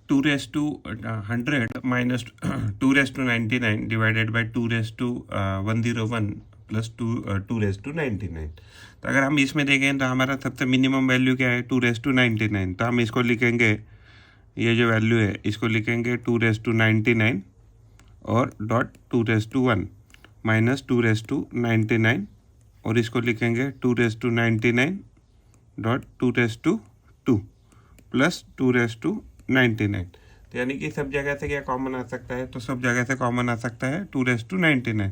2 raise to 100 minus 2 raise to 99 divided by 2 raise to 101 plus 2 raise to 99। तो अगर हम इसमें देखें तो हमारा सबसे मिनिमम वैल्यू क्या है 2 रेस टू 99। तो हम इसको लिखेंगे, ये जो वैल्यू है इसको लिखेंगे 2 रेस टू 99 और dot 2 raise to 1 minus 2 raise to 99 और इसको लिखेंगे 2 raise to 99 dot 2 raise to 2 plus 2 raise to 99। तो यानी कि सब जगह से क्या कॉमन आ सकता है, तो सब जगह से कॉमन आ सकता है 2 रेस टू 99।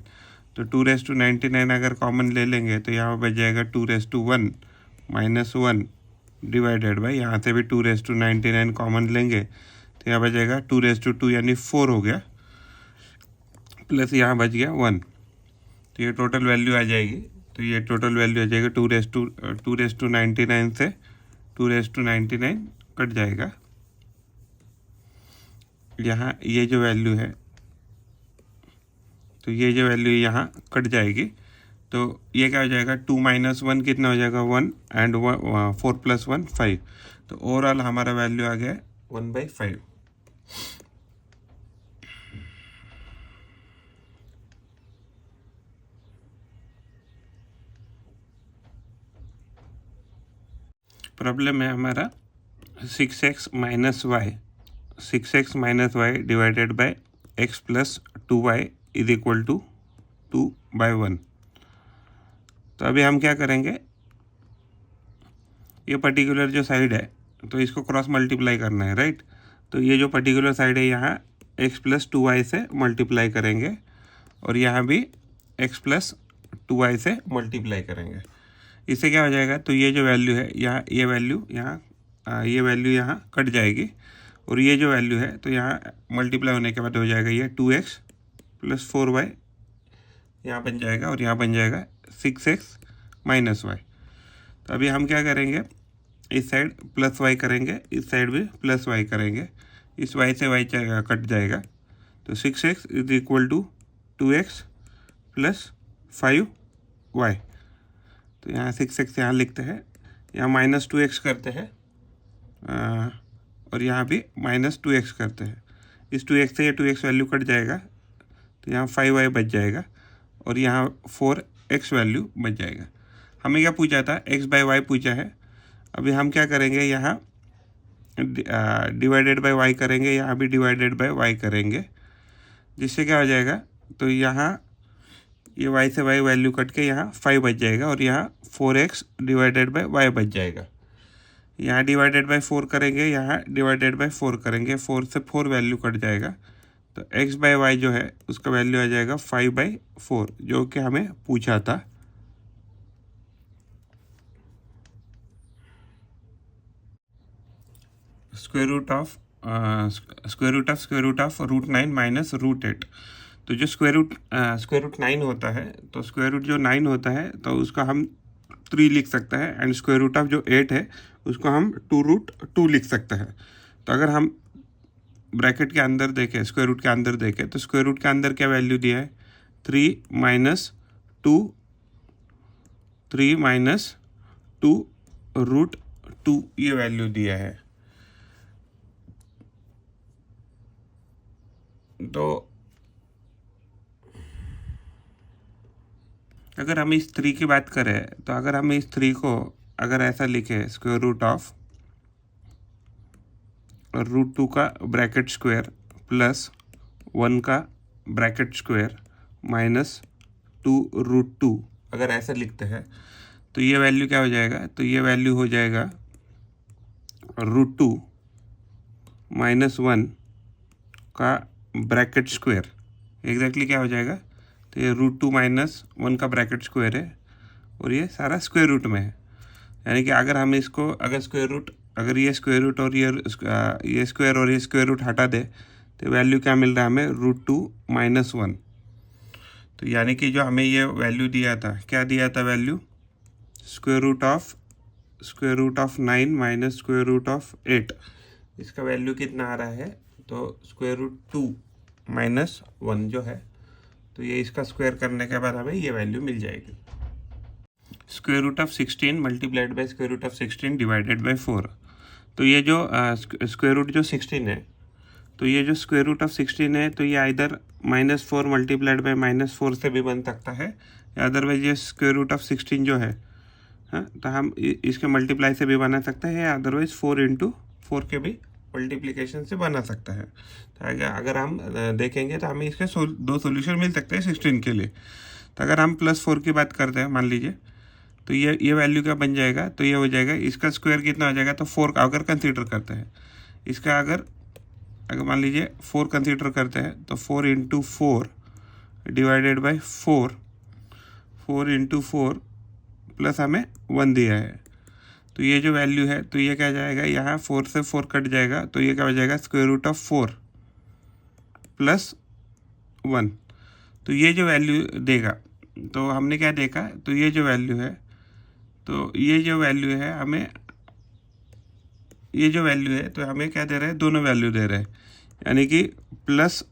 तो 2 रेस टू 99 अगर कॉमन ले लेंगे तो यहाँ बच जाएगा 2 raise to 1 minus 1 divided by, यहाँ से भी 2 रेस टू 99 कॉमन लेंगे तो यहाँ बच जाएगा 2 रेस टू 2 यानी 4 हो गया, प्लस यहाँ बच गया 1। तो ये टोटल वैल्यू आ जाएगी, तो ये टोटल वैल्यू आ जाएगा 2 रेस टू 99 से 2 रेस टू 99 कट जाएगा। यहाँ ये जो वैल्यू है, तो ये जो वैल्यू यहाँ कट जाएगी, तो ये क्या हो जाएगा 2 माइनस 1 कितना हो जाएगा 1 एंड 4 प्लस 1 5। तो ओवरऑल हमारा वैल्यू आ गया 1/5। प्रॉब्लम है हमारा 6x minus y divided by x plus 2y is equal to 2/1। तो अभी हम क्या करेंगे, ये पर्टिकुलर जो साइड है तो इसको क्रॉस मल्टीप्लाई करना है, राइट। तो ये जो पर्टिकुलर साइड है यहाँ x प्लस 2y से मल्टीप्लाई करेंगे और यहाँ भी x प्लस 2y से मल्टीप्लाई करेंगे। इससे क्या हो जाएगा, तो ये जो वैल्यू है यहाँ, ये वैल्यू यहाँ कट जाएगी और ये जो वैल्यू है तो यहाँ मल्टीप्लाई होने के बाद हो जाएगा ये 2x प्लस 4y यहाँ बन जाएगा और यहाँ बन जाएगा 6x माइनस वाई। तो अभी हम क्या करेंगे, इस साइड प्लस वाई करेंगे, इस साइड भी प्लस वाई करेंगे, इस वाई से वाई कट जाएगा। तो 6x is equal to 2x plus 5y। तो यहाँ 6x यहाँ लिखते हैं, यहाँ माइनस 2x करते हैं और यहाँ भी माइनस 2x करते हैं। इस 2x से ये 2x वैल्यू कट जाएगा तो यहाँ 5y बच जाएगा और यहाँ 4x वैल्यू बच जाएगा। हमें क्या पूछा था, x/y पूछा है। अभी हम क्या करेंगे, यहाँ डिवाइडेड बाय y करेंगे, यहाँ भी डिवाइडेड बाय y करेंगे, जिससे क्या हो जाएगा, तो यहाँ ये y से y वैल्यू कट के यहाँ 5 बच जाएगा और यहाँ 4x डिवाइडेड बाय y बच जाएगा। यहाँ डिवाइडेड बाय 4 करेंगे, यहाँ डिवाइडेड बाय 4 करेंगे, 4 से 4 वैल्यू कट जाएगा। तो x/y जो है उसका वैल्यू आ जाएगा 5/4 जो कि हमें पूछा था। Square root of √9 minus √8। तो जो स्क्वायर रूट 9 होता है, तो स्क्वायर रूट जो 9 होता है तो उसका हम 3 लिख सकते हैं एंड स्क्वायर रूट ऑफ जो 8 है उसको हम 2√2 लिख सकते हैं। तो अगर हम ब्रैकेट के अंदर देखें, स्क्वायर रूट के अंदर देखें, तो स्क्वायर रूट के अंदर क्या वैल्यू दिया है 3 माइनस 2√2 ये वैल्यू दिया है। तो अगर हम इस 3 की बात करें, तो अगर हम इस 3 को अगर ऐसा लिखें, स्क्वायर रूट ऑफ √2 का ब्रैकेट स्क्वायर प्लस 1 का ब्रैकेट स्क्वायर माइनस 2√2, अगर ऐसा लिखते हैं तो ये वैल्यू क्या हो जाएगा, तो ये वैल्यू हो जाएगा √2 माइनस 1 का ब्रैकेट स्क्वायर। एग्जैक्टली क्या हो जाएगा, तो ये √2 माइनस 1 का ब्रैकेट स्क्वायर है और ये सारा स्क्वायर रूट में है। यानी कि अगर हम इसको अगर ये स्क्वायर रूट और ये स्क्वायर और ये स्क्वायर रूट हटा दे तो वैल्यू क्या मिल रहा है हमें √2 माइनस 1। तो यानी कि जो हमें ये वैल्यू दिया था, क्या दिया था value, square root of 9 minus square root of 8। इसका वैल्यू कितना आ रहा है, तो स्क्वायर रूट 2 माइनस 1 जो है, तो ये इसका स्क्वायर करने के बाद हमें ये वैल्यू मिल जाएगी। Square root of 16 multiplied by square root of 16 divided by 4। तो ये जो स्क्वायर रूट जो 16 है तो ये जो स्क्वायर रूट ऑफ 16 है तो ये आइदर -4 मल्टीप्लाइड बाय -4 से भी बन सकता है, या अदरवाइज ये स्क्वायर रूट ऑफ 16 जो है, हाँ, तो हम इसके मल्टीप्लाई से भी बना सकते हैं, या अदरवाइज 4 इंटू 4 के भी मल्टीप्लिकेशन से बना सकता है। तो अगर हम देखेंगे तो हमें इसके दो सोल्यूशन मिल सकते हैं 16 के लिए। तो अगर हम +4 की बात करते हैं मान लीजिए, तो ये वैल्यू क्या बन जाएगा, तो ये हो जाएगा, इसका स्क्वायर कितना हो जाएगा, तो 4 का अगर कंसीडर करते हैं, इसका अगर मान लीजिए 4 कंसीडर करते हैं, तो 4 into 4 divided by 4 into 4 plus हमें 1 दिया है, तो ये जो वैल्यू है तो ये क्या जाएगा, यहाँ 4 से 4 कट जाएगा, तो ये क्या हो जाएगा, स्क्वायर रूट ऑफ 4 प्लस 1। तो ये जो वैल्यू देगा, तो हमने क्या देखा, तो ये जो वैल्यू है, तो ये जो वैल्यू है हमें, ये जो वैल्यू है तो हमें क्या दे रहा है, दोनों वैल्यू दे रहे हैं, यानी कि प्लस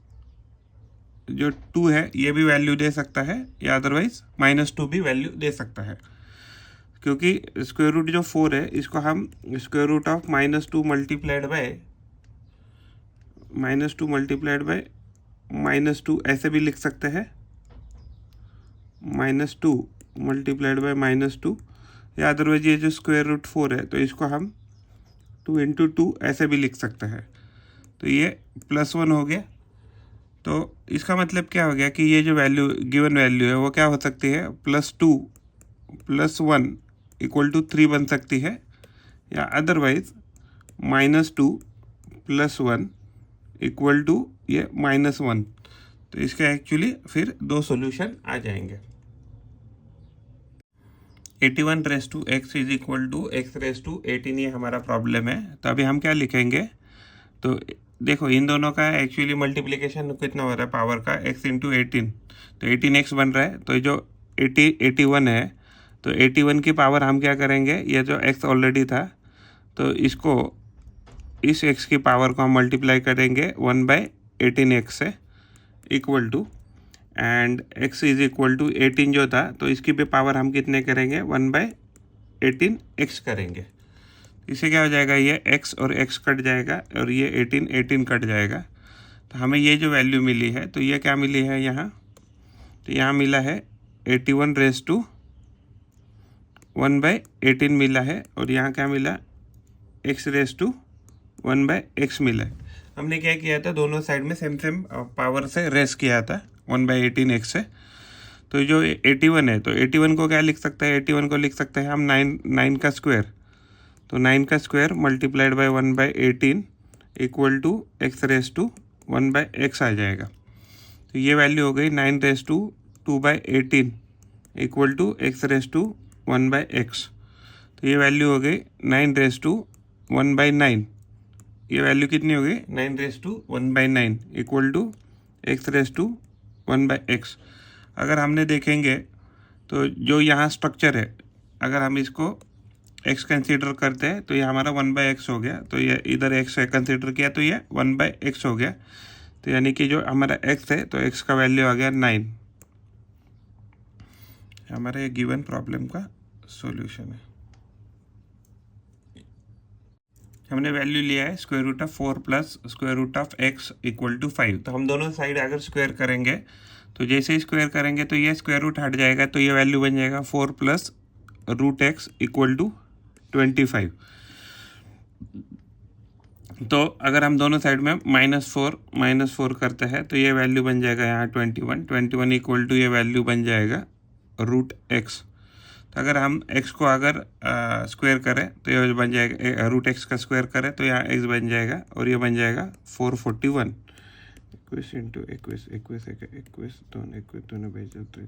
जो 2 है ये भी वैल्यू दे सकता है, या अदरवाइज -2 भी वैल्यू दे सकता है, क्योंकि स्क्वायर रूट जो 4 है इसको हम square root of -2 multiplied by -2 ऐसे भी लिख सकते हैं, -2 मल्टीप्लाइड बाय -2, या अदरवाइज ये जो स्क्वायर रूट 4 है तो इसको हम 2 इंटू 2 ऐसे भी लिख सकते हैं। तो ये +1 हो गया। तो इसका मतलब क्या हो गया कि ये जो वैल्यू गिवन वैल्यू है वो क्या हो सकती है, +2 + 1 = 3 बन सकती है, या अदरवाइज -2 + 1 = ये -1। तो इसका एक्चुअली फिर दो सॉल्यूशन आ जाएंगे। 81 × x = x/18 ये हमारा प्रॉब्लम है। तो अभी हम क्या लिखेंगे, तो देखो इन दोनों का एक्चुअली मल्टीप्लिकेशन कितना हो रहा है पावर का, x × 18, तो 18x बन रहा है। तो जो 81 है, तो 81 की पावर हम क्या करेंगे, ये जो x ऑलरेडी था तो इसको, इस x की पावर को हम मल्टीप्लाई करेंगे 1/18x से, इक्वल टू, एंड x = 18 जो था तो इसकी भी पावर हम कितने करेंगे, 1/18x करेंगे। इससे क्या हो जाएगा, ये x और x कट जाएगा, और ये 18 कट जाएगा। तो हमें ये जो वैल्यू मिली है, तो ये क्या मिली है यहाँ, तो यहाँ मिला है 81/1/18 मिला है, और यहाँ क्या मिला, x/1/x मिला है। हमने क्या किया था, दोनों साइड में सेम पावर से रेस किया था 1/18x से। तो जो 81 है, तो 81 को क्या लिख सकते हैं, 81 को लिख सकते हैं हम 9 का स्क्वायर, तो 9 का स्क्वायर मल्टीप्लाइड बाय 1/18 = x/1/x आ जाएगा। तो ये वैल्यू हो गई 9/2/18 = x/1/x। तो ये वैल्यू हो गई 9/1/9। ये वैल्यू कितनी हो गई, 9/1/9 = x/1/x। अगर हमने देखेंगे तो जो यहाँ स्ट्रक्चर है, अगर हम इसको x कंसीडर करते हैं तो ये हमारा 1/x हो गया। तो ये इधर x है कंसीडर किया तो ये 1/x हो गया। तो यानी कि जो हमारा x है तो x का वैल्यू आ गया 9। हमारा ये गिवन प्रॉब्लम का सॉल्यूशन है। हमने वैल्यू लिया है square root of 4 plus square root of x = 5। तो हम दोनों साइड अगर स्क्वायर करेंगे तो जैसे ही स्क्वायर करेंगे तो ये स्क्वायर रूट हट जाएगा, तो ये वैल्यू बन जाएगा 4 प्लस रूट x = 25। तो अगर हम दोनों साइड में -4 करते हैं तो ये वैल्यू बन जाएगा यहाँ 21 = ये वैल्यू बन जाएगा रूट x। तो अगर हम x को अगर स्क्वायर करें तो ये बन जाएगा, रूट x का स्क्वायर करें तो यहाँ x बन जाएगा, और ये बन जाएगा 441। 21 दोनों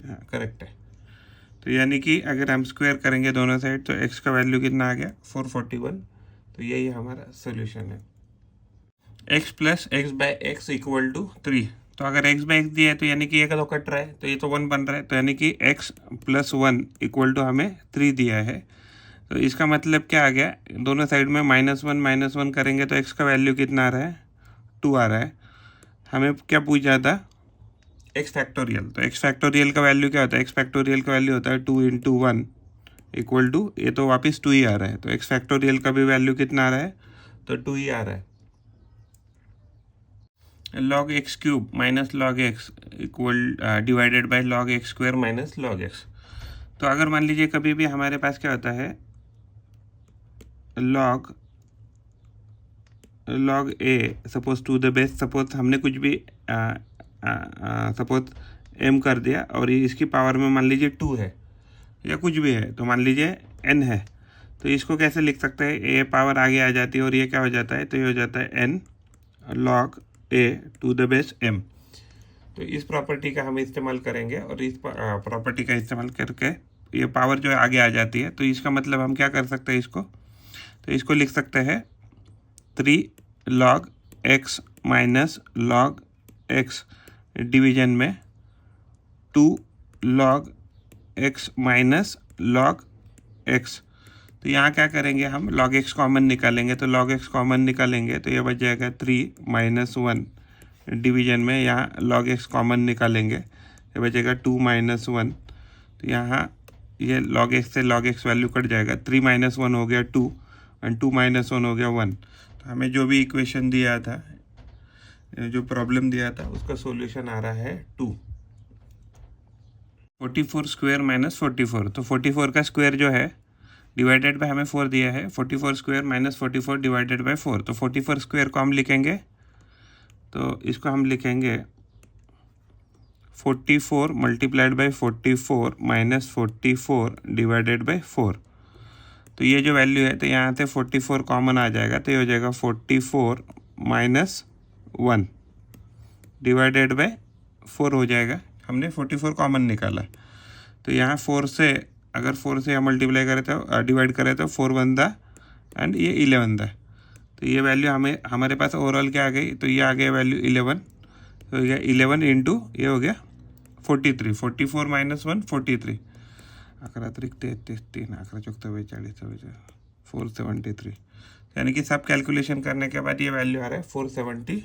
हाँ करेक्ट है। तो यानी कि अगर हम स्क्वायर करेंगे दोनों साइड तो x का वैल्यू कितना आ गया, 441। तो यही हमारा सोल्यूशन है। x + x/x = 3। तो अगर x/x दिया है तो यानी कि ये का तो कट रहा है, तो ये तो 1 बन रहा है, तो यानी कि x + 1 = हमें 3 दिया है। तो इसका मतलब क्या आ गया, दोनों साइड में -1 करेंगे तो x का वैल्यू कितना आ रहा है, 2 आ रहा है। हमें क्या पूछा था, x फैक्टोरियल। तो x फैक्टोरियल का वैल्यू क्या होता है, x फैक्टोरियल का वैल्यू होता है 2 × 1 = ये तो वापस 2 ही आ रहा है। तो x फैक्टोरियल का भी वैल्यू कितना आ रहा है, तो 2 ही आ रहा है। log x cube minus log x equal divided by log x square minus log x। तो अगर मान लीजिए कभी भी हमारे पास क्या होता है log a suppose to the base, suppose हमने कुछ भी सपोज m कर दिया और इसकी पावर में मान लीजिए 2 है या कुछ भी है, तो मान लीजिए n है, तो इसको कैसे लिख सकते हैं, a पावर आगे आ जाती है और ये क्या हो जाता है, तो ये हो जाता है n log a to the base m। तो इस प्रॉपर्टी का हम इस्तेमाल करेंगे और इस प्रॉपर्टी का इस्तेमाल करके ये पावर जो है आगे आ जाती है। तो इसका मतलब हम क्या कर सकते हैं इसको, तो इसको लिख सकते हैं 3 log x minus log x division में 2 log x minus log x। तो यहाँ क्या करेंगे, हम log x कॉमन निकालेंगे, तो log x कॉमन निकालेंगे तो ये बच जाएगा 3 माइनस 1 डिवीजन में, यहाँ log x कॉमन निकालेंगे, ये बचेगा 2 माइनस 1। तो यहाँ ये log x से log x वैल्यू कट जाएगा, 3 माइनस 1 हो गया 2 और 2 माइनस 1 हो गया 1। तो हमें जो भी इक्वेशन दिया था, जो प्रॉब्लम दिया था, उसका सॉल्यूशन आ रहा है 2। 44 स्क्वायर माइनस 44, तो 44 का स्क्वायर जो है डिवाइडेड बाय हमें 4 दिया है, 44 स्क्वायर माइनस 44 डिवाइडेड बाय 4। तो 44 स्क्वायर को हम लिखेंगे, तो इसको हम लिखेंगे 44 multiplied by 44 minus 44 divided by 4। तो ये जो वैल्यू है, तो यहाँ से 44 कॉमन आ जाएगा, तो ये हो जाएगा 44 माइनस 1 डिवाइडेड बाय 4 हो जाएगा। हमने 44 कॉमन निकाला, तो यहाँ 4 से अगर 4 से हम मल्टीप्लाई करें तो डिवाइड करें तो 4 बनता एंड ये 11 था। तो ये वैल्यू हमारे पास ओवरऑल क्या आ गई, तो ये आ गया वैल्यू 11। तो ये 11 इंटू ये हो गया 43, 44 माइनस 1 43, 11 3 33 3 11 चौक 40 473। यानी कि सब कैलकुलेशन करने के बाद ये वैल्यू आ रहा है 473।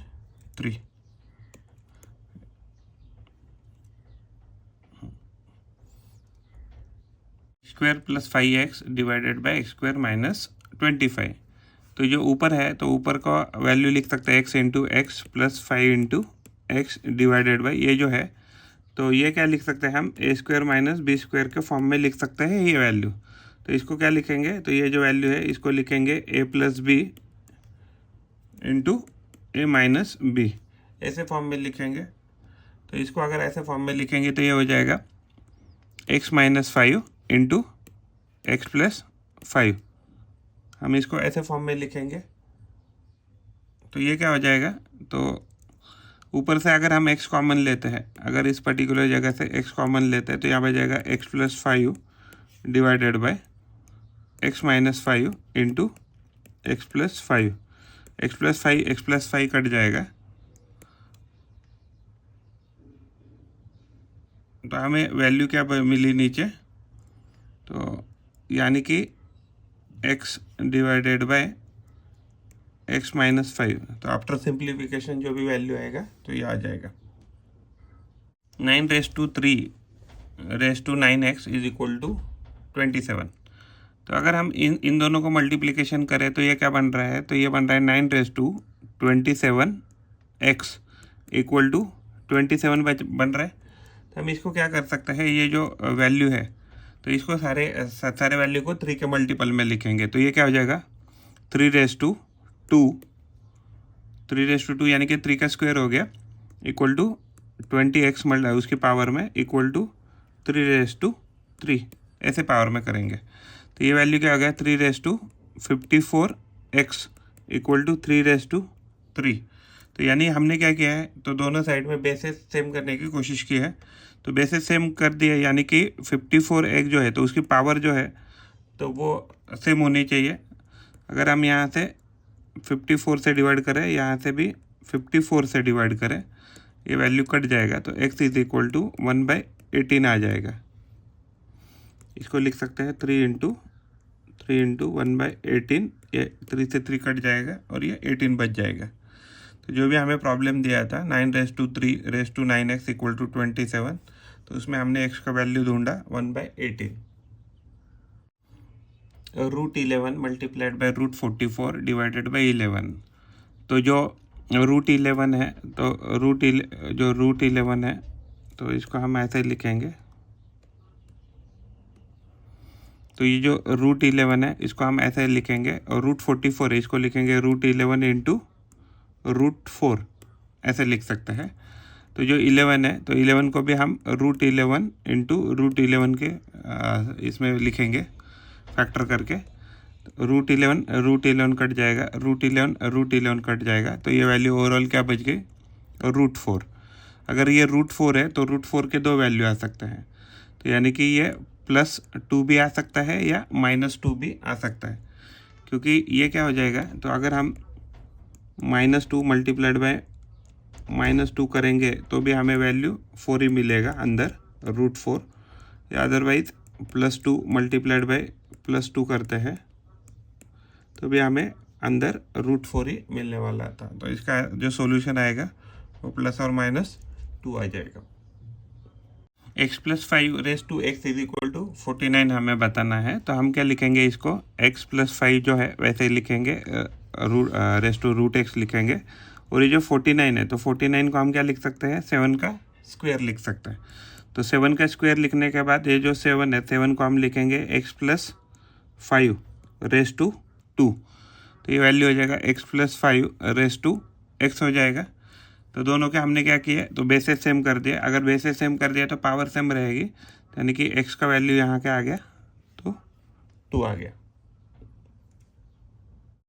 Square plus 5x divided by x square minus 25। तो जो ऊपर है, तो ऊपर का वैल्यू लिख सकते हैं x into x plus 5 into x divided by ये जो है, तो ये क्या लिख सकते हैं हम, ए स्क्वायर माइनस बी स्क्वायर के फॉर्म में लिख सकते हैं ये वैल्यू। तो इसको क्या लिखेंगे, तो ये जो वैल्यू है इसको लिखेंगे a plus b into a minus b, ऐसे फॉर्म में लिखेंगे। तो इसको अगर ऐसे फॉर्म में लिखेंगे तो ये हो जाएगा x minus 5 into x plus 5। हम इसको ऐसे फॉर्म में लिखेंगे, तो ये क्या हो जाएगा, तो ऊपर से अगर हम x कॉमन लेते हैं, अगर इस पर्टिकुलर जगह से x कॉमन लेते हैं, तो यहाँ पर जाएगा x plus 5 divided by x minus 5 into x plus 5। X plus 5 cut जाएगा, तो हमें वैल्यू क्या मिली नीचे, तो यानी कि x divided by x minus 5। तो आफ्टर सिंप्लीफिकेशन जो भी वैल्यू आएगा तो ये आ जाएगा 9 raise to 3 raise to 9x is equal to 27। तो अगर हम इन दोनों को मल्टीप्लिकेशन करें तो ये क्या बन रहा है, तो ये बन रहा है 9 raise to 27x equal to 27 बन रहा है। तो हम इसको क्या कर सकते हैं, ये जो वैल्यू है, तो इसको सारे वैल्यू को 3 के मल्टीपल में लिखेंगे। तो ये क्या हो जाएगा 3 रेस टू 2 यानी कि 3 का स्क्वायर हो गया इक्वल टू 20x उसकी पावर में इक्वल टू 3 रेस टू 3, ऐसे पावर में करेंगे। तो ये वैल्यू क्या हो गया 3 raise to 54x equal to 3 raise to 3। तो यानी हमने क्या किया है, तो दोनों साइड में बेसिस सेम करने की कोशिश की है, तो बेसिस सेम कर दिया, यानी कि 54x जो है तो उसकी पावर जो है तो वो सेम होनी चाहिए। अगर हम यहाँ से 54 से डिवाइड करें, यहाँ से भी 54 से डिवाइड करें, ये वैल्यू कट जाएगा, तो x इज इक्वल टू 1/18 आ जाएगा। इसको लिख सकते हैं 3 इंटू 1/18, ये 3 से 3 कट जाएगा और ये 18 बच जाएगा। तो जो भी हमें प्रॉब्लम दिया था 9 raise to 3 raise to 9x equal to 27, तो उसमें हमने x का वैल्यू ढूंढा 1/18। Root 11 multiplied by root 44 divided by 11। तो जो √11 है, तो जो √11 है तो इसको हम ऐसे लिखेंगे। तो ये जो √11 है इसको हम ऐसे लिखेंगे, और √44 है इसको लिखेंगे √11 इंटू √4, ऐसे लिख सकते हैं। तो जो 11 है तो 11 को भी हम √11 इंटू √11 के इसमें लिखेंगे फैक्टर करके। √11 कट जाएगा, √11 कट जाएगा, तो ये वैल्यू ओवरऑल क्या बच गई, √4। अगर ये √4 है तो √4 के दो वैल्यू आ सकते हैं, तो यानी कि ये +2 भी आ सकता है या -2 भी आ सकता है, क्योंकि ये क्या हो जाएगा, तो अगर हम -2 मल्टीप्लाइड बाय -2 करेंगे तो भी हमें वैल्यू 4 ही मिलेगा अंदर √4, या अदरवाइज +2 मल्टीप्लाइड बाय +2 करते हैं तो भी हमें अंदर √4 ही मिलने वाला था। तो इसका जो सॉल्यूशन आएगा वो +or -2 आ जाएगा। x + 5 = 49 हमें बताना है, तो हम क्या लिखेंगे इसको, x + 5 जो है वैसे ही लिखेंगे, √x लिखेंगे। और ये जो 49 है तो 49 को हम क्या लिख सकते हैं, 7 का स्क्वायर लिख सकते हैं। तो 7 का स्क्वायर लिखने के बाद ये जो 7 है 7 को हम लिखेंगे x + 5 2। तो ये वैल्यू हो जाएगा x + 5 x हो जाएगा। तो दोनों के हमने क्या किया, तो बेसेस सेम कर दिया। अगर बेसेस सेम कर दिया तो पावर सेम रहेगी, यानी कि x का वैल्यू यहाँ क्या आ गया, तो 2 आ गया।